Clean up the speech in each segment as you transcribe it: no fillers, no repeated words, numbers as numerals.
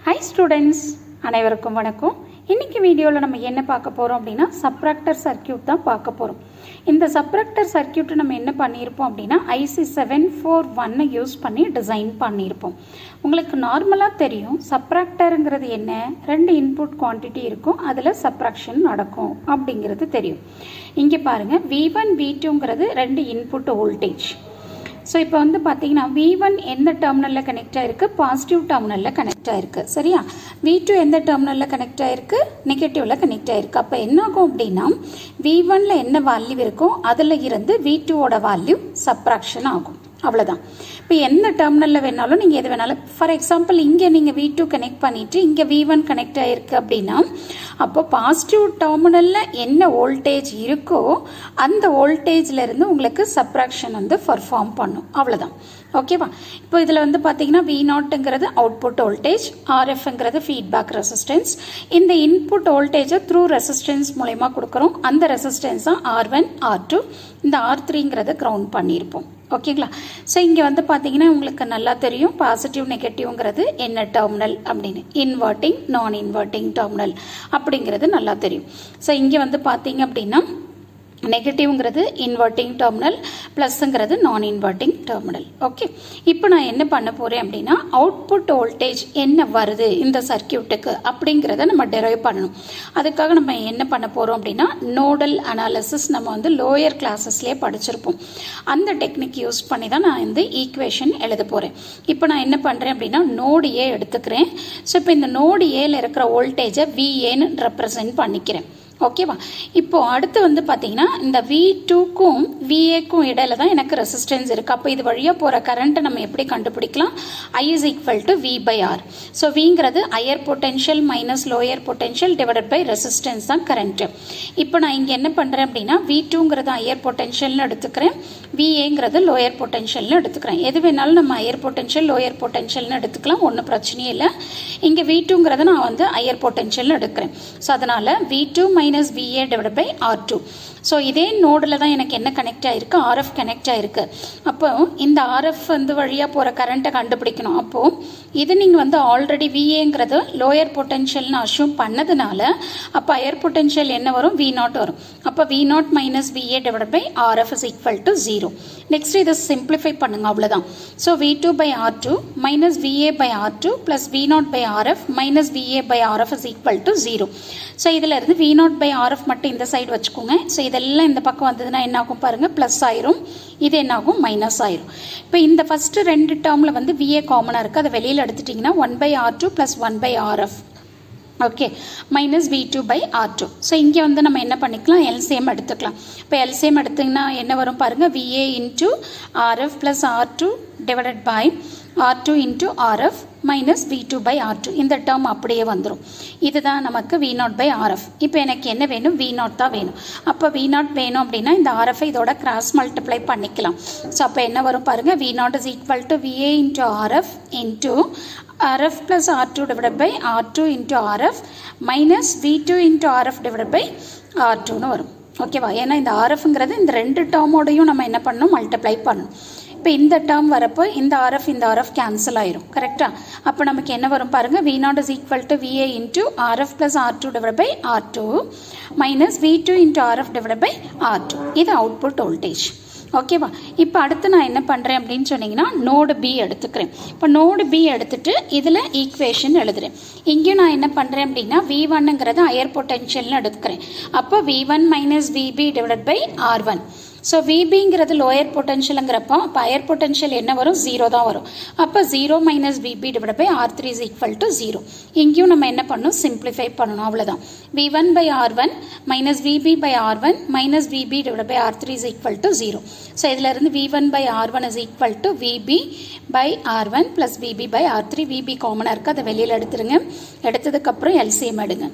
Hi students, அனைவருக்கும் வணக்கம். இன்னைக்கு வீடியோல நம்ம என்ன பார்க்க போறோம் அப்படினா சப்ராக்டர் சர்க்யூட் தான் பார்க்க போறோம். இந்த சப்ராக்டர் சர்க்யூட் நம்ம என்ன பண்ணியிருப்போம் அப்படினா IC 741 யூஸ் பண்ணி டிசைன் பண்ணியிருப்போம். உங்களுக்கு நார்மலா தெரியும் சப்ராக்டர்ங்கிறது என்ன? ரெண்டு இன்புட் குவாண்டிட்டி இருக்கும், அதுல சப்ராக்ஷன் நடக்கும் அப்படிங்கிறது தெரியும். இங்க பாருங்க V1 V2ங்கிறது ரெண்டு இன்புட் வோல்டேஜ். So, இப்போ வந்து பாத்தீங்கன்னா V1 எந்த டெர்மினல்ல கனெக்ட் ஆயிருக்கு? பாசிட்டிவ் டெர்மினல்ல கனெக்ட் ஆயிருக்கு. சரியா? V2 எந்த டெர்மினல்ல கனெக்ட் ஆயிருக்கு? நெகட்டிவ்ல கனெக்ட் ஆயிருக்கு. அப்ப என்ன ஆகும் அப்படின்னா V1ல என்ன வேல்யூ இருக்கோ அதுல இருந்து V2 ஓட வேல்யூ சப்ராக்ஷன் ஆகும். அவ்வளவுதான். இப்போ எந்த டெர்மினல்ல வேணாலும் நீங்க எது வேணாலும், ஃபார் எக்ஸாம்பிள் இங்க நீங்க V2 கனெக்ட் பண்ணிட்டு இங்க V1 கனெக்ட் ஆயிருக்கு அப்படின்னா அப்போ பாசிட்டிவ் டெர்மினல்ல என்ன வோல்டேஜ் இருக்கோ அந்த வோல்டேஜ்ல இருந்து உங்களுக்கு சப்ராக்ஷன் வந்து பெர்ஃபார்ம் பண்ணும். அவ்வளவுதான். ஓகேவா? இப்போ இதுல வந்து பாத்தீங்கன்னா V0ங்கிறது அவுட்புட் வோல்டேஜ், RFங்கிறது ஃபீட்பேக் ரெசிஸ்டன்ஸ். இந்த இன்புட் வோல்டேஜ் த்ரூ ரெசிஸ்டன்ஸ் மூலமா கொடுக்கறோம். அந்த ரெசிஸ்டன்ஸ் தான் R1, R2, இந்த R3ங்கிறத கிரவுண்ட் பண்ணியிருப்போம். ஓகேங்களா? ஸோ இங்கே வந்து பார்த்தீங்கன்னா உங்களுக்கு நல்லா தெரியும் பாசிட்டிவ் நெகட்டிவ்ங்கிறது என்ன டெர்மினல் அப்படின்னு, இன்வெர்ட்டிங் நான் இன்வெர்ட்டிங் டெர்மினல் அப்படிங்கிறது நல்லா தெரியும். ஸோ இங்கே வந்து பார்த்தீங்க அப்படின்னா நெகட்டிவ்ங்கிறது இன்வெர்ட்டிங் டெர்மினல், பிளஸ்ங்கிறது நான் இன்வெர்ட்டிங் டெர்மினல். ஓகே, இப்போ நான் என்ன பண்ண போறேன் அப்படின்னா அவுட்புட் வோல்டேஜ் என்ன வருது இந்த சர்க்கியூட்டுக்கு அப்படிங்கிறத நம்ம டெரைவ் பண்ணணும். அதுக்காக நம்ம என்ன பண்ண போறோம் அப்படின்னா நோடல் அனாலிசிஸ் நம்ம வந்து லோயர் கிளாஸஸ்லேயே படிச்சிருப்போம். அந்த டெக்னிக் யூஸ் பண்ணி தான் நான் இந்த ஈக்குவேஷன் எழுத போறேன். இப்போ நான் என்ன பண்றேன் அப்படின்னா நோடு ஏ எடுத்துக்கிறேன். ஸோ இப்போ இந்த நோடு ஏல இருக்கிற வோல்டேஜை VAன்னு ரெப்ரசென்ட் பண்ணிக்கிறேன். ஓகேவா? இப்போ அடுத்து வந்து பாத்தீங்கன்னா இந்த V2க்கும் VAக்கும் இடையில தான் எனக்கு ரெசிஸ்டன்ஸ் இருக்கு. அப்போ இது வழியா போற கரண்ட் நம்ம எப்படி கண்டுபிடிக்கலாம்? I is equal to V by R. So Vங்கிறது higher potential minus lower potential divided by resistance தான் கரண்ட். இப்போ நான் இங்க என்ன பண்றேன் அப்படின்னா V2ங்கிறது ஹையர் பொட்டன்ஷியல்னு எடுத்துக்கிறேன், VAங்கிறது லோயர் பொட்டன்ஷியல்னு எடுத்துக்கிறேன். எது வேணாலும் நம்ம ஹையர் பொட்டன்ஷியல் லோயர் பொட்டன்ஷியல்னு எடுத்துக்கலாம், ஒன்றும் பிரச்சனையே இல்லை. இங்க V2ங்கிறத நான் வந்து ஹையர் பொட்டன்ஷியல்னு எடுக்கிறேன். ஸோ அதனால V2 minus VA divided by R2. So இதே நோடில் தான் எனக்கு என்ன கனெக்ட் ஆயிருக்கு? RF கனெக்ட் ஆயிருக்கு. அப்போ இந்த RF வந்து வழியா போற கரண்ட்டை கண்டுபிடிக்கணும். அப்போ இது நீங்க வந்து ஆல்ரெடி VAங்கிறது லோயர் பொட்டன்ஷியல்னு அஷ்யூம் பண்ணதுனால அப்போ ஹையர் பொட்டன்ஷியல் என்ன வரும்? V0 வரும். அப்போ V0 minus VA divided by RF is equal to 0. Next இதை சிம்பிளிஃபை பண்ணுங்க, அவ்வளவுதான். So V2 by R2 minus VA by R2 plus V0 by RF minus VA by RF is equal to 0. So இதுல இருந்து V0 by RF மட்டும் இந்த side வச்சுக்கோங்க. So இதெல்லாம் இந்த பக்கம் வந்ததுன்னா என்ன ஆகும் பாருங்க, பிளஸ் ஆயிரும். இது என்ன ஆகும்? மைனஸ் ஆயிரும். இப்போ இந்த ஃபர்ஸ்ட் ரெண்டு டேர்ம்ல வந்து VA காமனா இருக்கு, அதை வெளியில எடுத்துட்டீங்கன்னா 1 by R2 plus 1 by RF. Okay, minus V2 by R2. So இங்கே வந்து நம்ம என்ன பண்ணிக்கலாம்? LCM எடுத்துக்கலாம். இப்போ LCM எடுத்தீங்கன்னா என்ன வரும் பாருங்க, VA into RF plus R2 divided by R2 into RF minus V2 by R2. இந்த டேர்ம் அப்படியே வந்துடும். இதுதான் நமக்கு V0 by RF. இப்போ எனக்கு என்ன வேணும்? V0 தான் வேணும். அப்போ V0 வேணும் அப்படின்னா இந்த RF இதோட கிராஸ் மல்டிப்ளை பண்ணிக்கலாம். ஸோ அப்போ என்ன வரும் பாருங்க, V0 is equal to VA into RF into RF plus R2 divided by R2 into RF minus V2 into RF divided by R2னு வரும். ஓகேவா? ஏன்னா இந்த RFங்கிறது இந்த ரெண்டு டேர்மோடையும் நம்ம என்ன பண்ணணும்? மல்டிப்ளை பண்ணணும். இப்போ இந்த டேர்ம் வரப்போ இந்த RF கேன்சல் ஆயிரும். கரெக்டா? அப்போ நமக்கு என்ன வரும் பாருங்க, V0 is equal to VA into RF plus R2 divided by R2 minus V2 into RF divided by R2. இது அவுட்புட் வோல்டேஜ். ஓகேவா? இப்போ அடுத்து நான் என்ன பண்றேன் அப்படின்னு சொன்னீங்கன்னா நோடு B எடுத்துக்கிறேன். இப்போ நோடு B எடுத்துட்டு இதுல ஈக்குவேஷன் எழுதுறேன். இங்கேயும் நான் என்ன பண்றேன் அப்படின்னா V1ங்கிறது ஹையர் பொட்டன்ஷியல்னு எடுத்துக்கிறேன். அப்போ V1 minus VB divided by R1. So VBங்கிறது லோயர் பொட்டன்ஷியலுங்கிறப்போ அப்போ ஹையர் பொட்டன்ஷியல் என்ன வரும்? 0 தான் வரும். அப்போ 0 minus VB divided by R3 is equal to 0. இங்கேயும் நம்ம என்ன பண்ணணும்? சிம்பிளிஃபை பண்ணணும். அவ்வளோதான். V1 by R1 minus VB by R1 minus VB divided by R3 is equal to 0. So இதில் இருந்து V1 by R1 is equal to VB by R1 plus VB by R3. VB காமனாக இருக்குது, அதை வெளியில் எடுத்துருங்க. எடுத்ததுக்கப்புறம் LCM எடுங்க.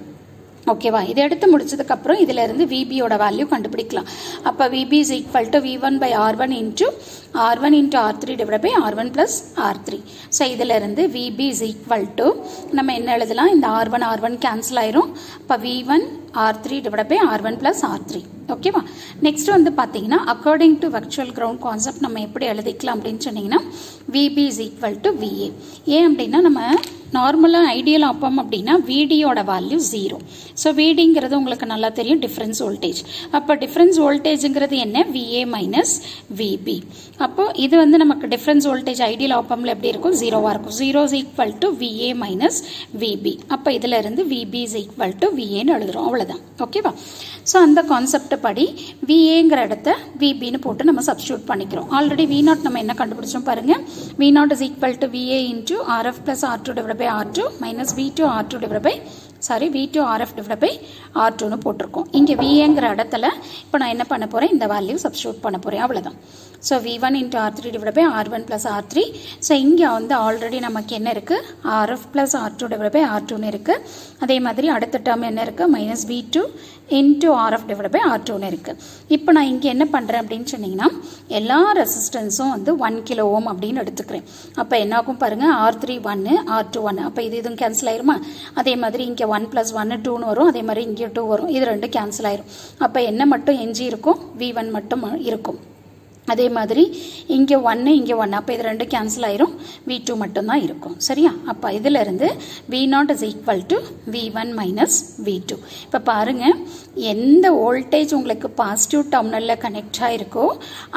ஓகேவா? இதை எடுத்து முடிச்சதுக்கு அப்புறம் இதுல இருந்து VB யோட வேல்யூ கண்டுபிடிக்கலாம். அப்ப VB is equal to V1 by R1 into R3 divided by R1 plus R3. So இதுல இருந்து VB is equal to நம்ம என்ன எழுதலாம்? இந்த R1 கேன்சல் ஆயிரும். அப்ப V1 R3 divided by R1 plus R3. ஓகேவா? நெக்ஸ்ட் வந்து பார்த்தீங்கன்னா according to virtual ground concept நம்ம எப்படி எழுதிக்கலாம் அப்படின்னு சொன்னீங்கன்னா VB is equal to VA. ஏன் அப்படின்னா நம்ம நார்மலாக ஐடியல் ஆப்போம் அப்படின்னா VDயோட வேல்யூ 0. ஸோ VDங்கிறது உங்களுக்கு நல்லா தெரியும் டிஃபரன்ஸ் வோல்டேஜ். அப்போ டிஃபரன்ஸ் வோல்டேஜுங்கிறது என்ன? VA minus VB. அப்போ இது வந்து நமக்கு டிஃபரன்ஸ் வோல்டேஜ் ஐடியல் ஆப்பமில் எப்படி இருக்கும்? 0வாக இருக்கும். 0 is equal to VA minus VB. அப்போ இதில் இருந்து VB is equal to VAன்னு எழுதுறோம். அவ்வளோதான். ஓகேவா? ஸோ அந்த கான்செப்ட் படி VAங்கிற இடத்த VBன்னு போட்டு நம்ம சப்ஸ்டியூட் பண்ணிக்கிறோம். ஆல்ரெடி V0 நம்ம என்ன கண்டுபிடிச்சோம் பாருங்க. V0 is equal to VA into RF plus R2 divided by R2 minus V2 R2 divided by V2 RF divided by R2னு போட்டிருக்கோம். இங்கே VAங்கிற இடத்துல இப்போ நான் என்ன பண்ண போறேன்? இந்த வேல்யூ சப்ஸ்டியூட் பண்ண போறேன். அவ்வளோதான். So V1 into R3 divided by R1 plus R3. So இங்கே வந்து ஆல்ரெடி நமக்கு என்ன இருக்கு? RF plus R2 divided by R2னு இருக்கு. அதே மாதிரி அடுத்த டேர்ம் என்ன இருக்கு? Minus V2 into RF divided by R2னு இருக்கு. இப்போ நான் இங்கே என்ன பண்றேன் அப்படின்னு சொன்னீங்கன்னா எல்லா ரெசிஸ்டன்ஸும் வந்து 1 கிலோ ஓம் அப்படின்னு எடுத்துக்கிறேன். அப்போ என்ன ஆகும் பாருங்க? R3 1, R2 1. அப்போ இதுவும் கேன்சல் ஆயிருமா? அதே மாதிரி இங்கே 1 plus 1 2னு வரும். அதே மாதிரி இங்கே 2 வரும். இது ரெண்டு கேன்சல் ஆயிரும். அப்போ என்ன மட்டும் எஞ்சி இருக்கும்? V1 மட்டும் இருக்கும். அதே மாதிரி இங்கே 1 இங்கே 1. அப்போ இது ரெண்டு கேன்சல் ஆயிரும். V2 மட்டும் தான் இருக்கும். சரியா? அப்போ இதில் இருந்து V0 is equal to V1 minus V2. இப்போ பாருங்க, எந்த வோல்டேஜ் உங்களுக்கு பாசிட்டிவ் டெர்மினலில் கனெக்ட் ஆகிருக்கோ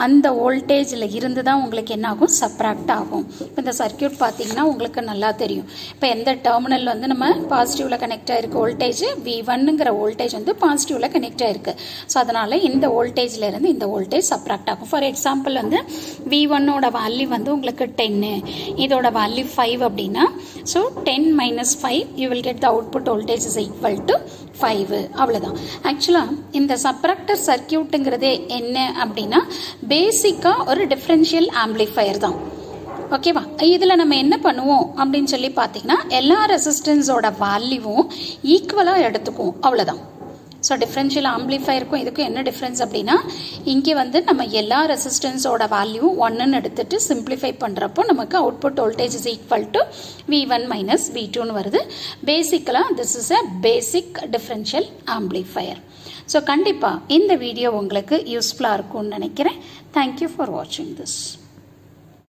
அந்த வோல்டேஜில் இருந்து தான் உங்களுக்கு என்ன ஆகும்? சப்ராக்ட் ஆகும். இப்போ இந்த சர்க்கியூட் பார்த்தீங்கன்னா உங்களுக்கு நல்லா தெரியும். இப்போ எந்த டெர்மினல் வந்து நம்ம பாசிட்டிவில் கனெக்ட் ஆகிருக்கு வோல்டேஜ் V1ங்கிற வோல்டேஜ் வந்து பாசிட்டிவில் கனெக்ட் ஆகிருக்கு. ஸோ அதனால் இந்த வோல்டேஜில் இருந்து இந்த வோல்டேஜ் சப்ராக்ட் ஆகும். ஃபார் எக்ஸாம்பிள் வந்து V1ஓட வேல்யூ வந்து உங்களுக்கு 10, இதோட வேல்யூ 5 அப்படின்னா so 10 minus 5 you will get the output voltage is equal to 5. அவ்வளோதான். ஆக்சுவலாக இந்த சப்ராக்டர் சர்க்கியூட்டுங்கிறது என்ன அப்படின்னா பேசிக்காக ஒரு டிஃபரன்ஷியல் ஆம்பிளிஃபயர் தான். ஓகேவா? இதில் நம்ம என்ன பண்ணுவோம் அப்படின்னு சொல்லி பார்த்தீங்கன்னா எல்லா ரெசிஸ்டன்ஸோட வேல்யூவும் ஈக்குவலாக எடுத்துக்குவோம். அவ்வளோதான். ஸோ டிஃபரன்ஷியல் ஆம்பிளிஃபயருக்கும் இதுக்கும் என்ன டிஃப்ரென்ஸ் அப்படின்னா இங்கே வந்து நம்ம எல்லா ரெசிஸ்டன்ஸோட வேல்யூவும் 1ன்னு எடுத்துட்டு சிம்பிளிஃபை பண்ணுறப்போ நமக்கு output voltage is equal to V1 minus V2ன்னு வருது. பேசிக்கலாக this is a basic differential amplifier. So கண்டிப்பாக இந்த வீடியோ உங்களுக்கு யூஸ்ஃபுல்லாக இருக்கும்னு நினைக்கிறேன். தேங்க்யூ ஃபார் வாட்சிங் திஸ்.